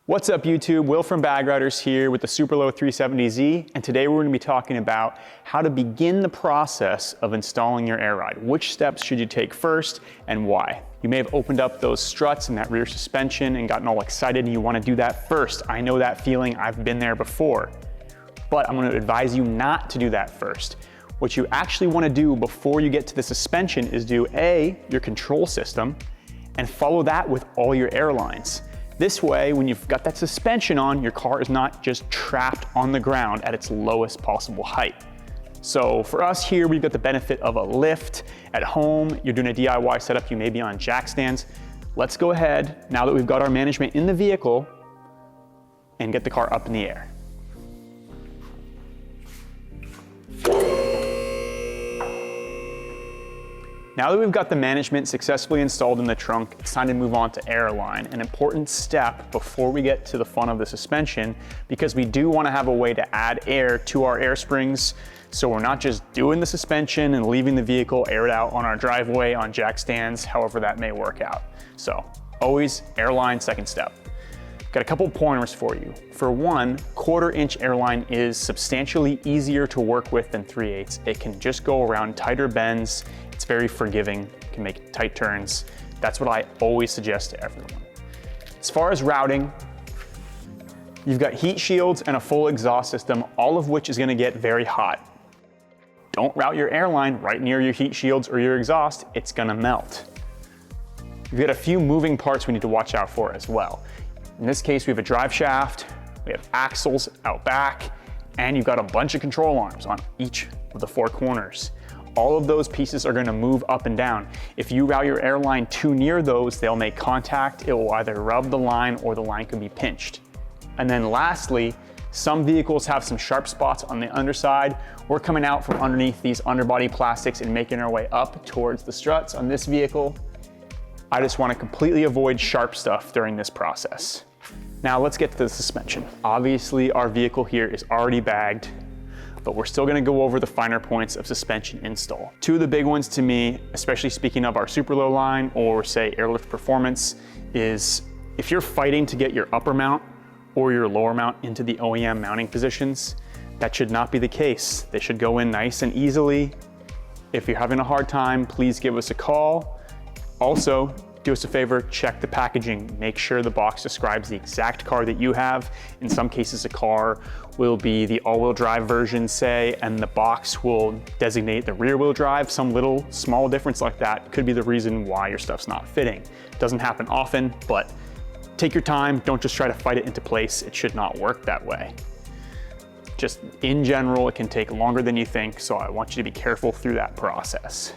What's up YouTube? Will from Bag Riders here with the Superlow 370Z, and today we're going to be talking about how to begin the process of installing your air ride. Which steps should you take first and why? You may have opened up those struts and that rear suspension and gotten all excited and you want to do that first. I know that feeling, I've been there before. But I'm going to advise you not to do that first. What you actually want to do before you get to the suspension is do your control system and follow that with all your airlines. This way, when you've got that suspension on, your car is not just trapped on the ground at its lowest possible height. So for us here, we've got the benefit of a lift. At home, you're doing a DIY setup, you may be on jack stands. Let's go ahead, now that we've got our management in the vehicle, and get the car up in the air. Now that we've got the management successfully installed in the trunk, it's time to move on to airline, an important step before we get to the fun of the suspension, because we do want to have a way to add air to our air springs, so we're not just doing the suspension and leaving the vehicle aired out on our driveway, on jack stands, however that may work out. So always airline, second step. Got a couple pointers for you. For one, 1/4 inch airline is substantially easier to work with than 3/8. It can just go around tighter bends. It's very forgiving, can make tight turns. That's what I always suggest to everyone. As far as routing, you've got heat shields and a full exhaust system, all of which is gonna get very hot. Don't route your airline right near your heat shields or your exhaust, it's gonna melt. You've got a few moving parts we need to watch out for as well. In this case, we have a drive shaft, we have axles out back, and you've got a bunch of control arms on each of the 4 corners. All of those pieces are gonna move up and down. If you route your airline too near those, they'll make contact. It will either rub the line or the line could be pinched. And then lastly, some vehicles have some sharp spots on the underside. We're coming out from underneath these underbody plastics and making our way up towards the struts on this vehicle. I just wanna completely avoid sharp stuff during this process. Now let's get to the suspension. Obviously, our vehicle here is already bagged, but we're still gonna go over the finer points of suspension install. 2 of the big ones to me, especially speaking of our Superlow line or say Airlift Performance, is if you're fighting to get your upper mount or your lower mount into the OEM mounting positions, that should not be the case. They should go in nice and easily. If you're having a hard time, please give us a call. Also, do us a favor, check the packaging. Make sure the box describes the exact car that you have. In some cases, a car will be the all-wheel drive version, say, and the box will designate the rear-wheel drive. Some little small difference like that could be the reason why your stuff's not fitting. Doesn't happen often, but take your time. Don't just try to fight it into place. It should not work that way. Just in general, it can take longer than you think, so I want you to be careful through that process.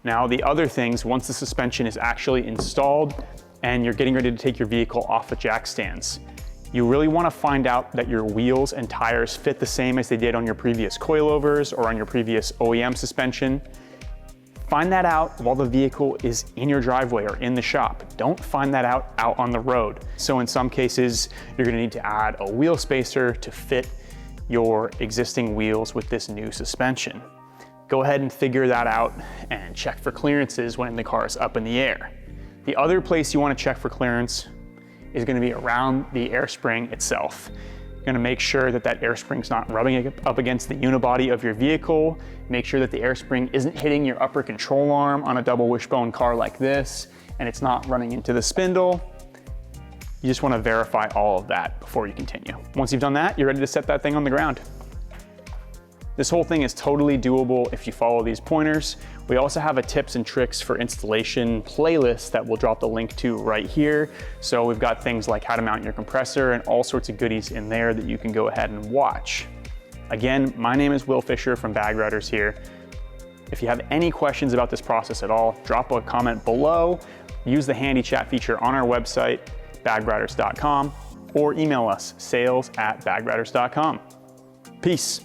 Now, the other things, once the suspension is actually installed and you're getting ready to take your vehicle off the jack stands, you really want to find out that your wheels and tires fit the same as they did on your previous coilovers or on your previous OEM suspension. Find that out while the vehicle is in your driveway or in the shop. Don't find that out on the road. So in some cases, you're going to need to add a wheel spacer to fit your existing wheels with this new suspension. Go ahead and figure that out and check for clearances when the car is up in the air. The other place you want to check for clearance is going to be around the air spring itself. You're going to make sure that that air spring's not rubbing up against the unibody of your vehicle. Make sure that the air spring isn't hitting your upper control arm on a double wishbone car like this, and it's not running into the spindle. You just want to verify all of that before you continue. Once you've done that, you're ready to set that thing on the ground. This whole thing is totally doable if you follow these pointers. We also have a tips and tricks for installation playlist that we'll drop the link to right here. So we've got things like how to mount your compressor and all sorts of goodies in there that you can go ahead and watch. Again, my name is Will Fisher from Bag Riders here. If you have any questions about this process at all, drop a comment below, use the handy chat feature on our website, bagriders.com, or email us, sales@bagriders.com. Peace.